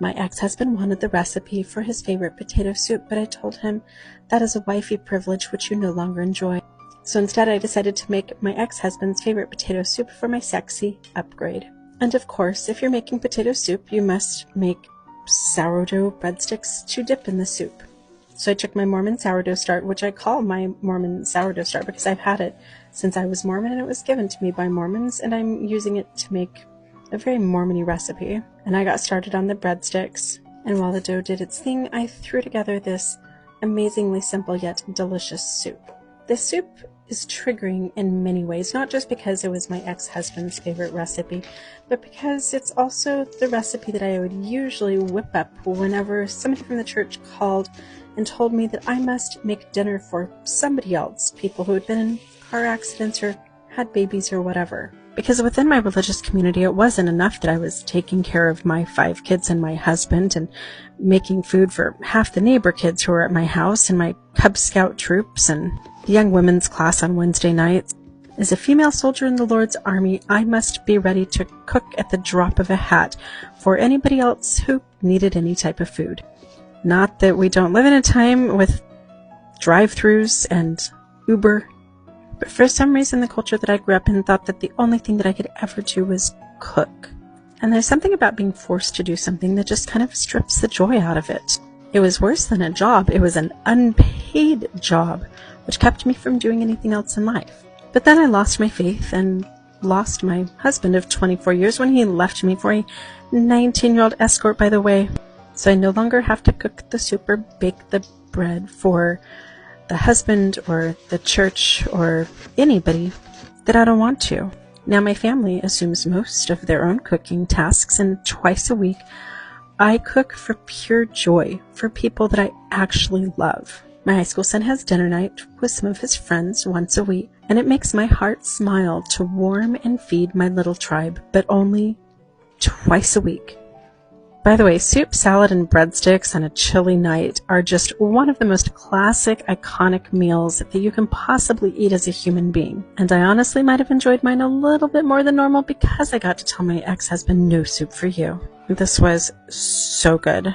My ex-husband wanted the recipe for his favorite potato soup, but I told him that is a wifey privilege which you no longer enjoy. So instead I decided to make my ex-husband's favorite potato soup for my sexy upgrade. And of course, if you're making potato soup, you must make sourdough breadsticks to dip in the soup. So I took my Mormon sourdough start, which I call my Mormon sourdough start because I've had it since I was Mormon and it was given to me by Mormons, and I'm using it to make a very Mormon-y recipe. And I got started on the breadsticks, and while the dough did its thing, I threw together this amazingly simple yet delicious soup. This soup is triggering in many ways, not just because it was my ex-husband's favorite recipe, but because it's also the recipe that I would usually whip up whenever somebody from the church called and told me that I must make dinner for somebody else, people who had been in car accidents or had babies or whatever. Because within my religious community, it wasn't enough that I was taking care of my 5 kids and my husband and making food for half the neighbor kids who were at my house and my Cub Scout troops and the young women's class on Wednesday nights. As a female soldier in the Lord's Army, I must be ready to cook at the drop of a hat for anybody else who needed any type of food. Not that we don't live in a time with drive-thrus and Uber, but for some reason the culture that I grew up in thought that the only thing that I could ever do was cook. And there's something about being forced to do something that just kind of strips the joy out of it. It was worse than a job. It was an unpaid job, which kept me from doing anything else in life. But then I lost my faith and lost my husband of 24 years when he left me for a 19-year-old escort, by the way. So I no longer have to cook the soup or bake the bread for the husband or the church or anybody that I don't want to. Now my family assumes most of their own cooking tasks, and twice a week I cook for pure joy for people that I actually love. My high school son has dinner night with some of his friends once a week, and it makes my heart smile to warm and feed my little tribe, but only twice a week. By the way, soup, salad, and breadsticks on a chilly night are just one of the most classic, iconic meals that you can possibly eat as a human being. And I honestly might have enjoyed mine a little bit more than normal because I got to tell my ex-husband, no soup for you. This was so good.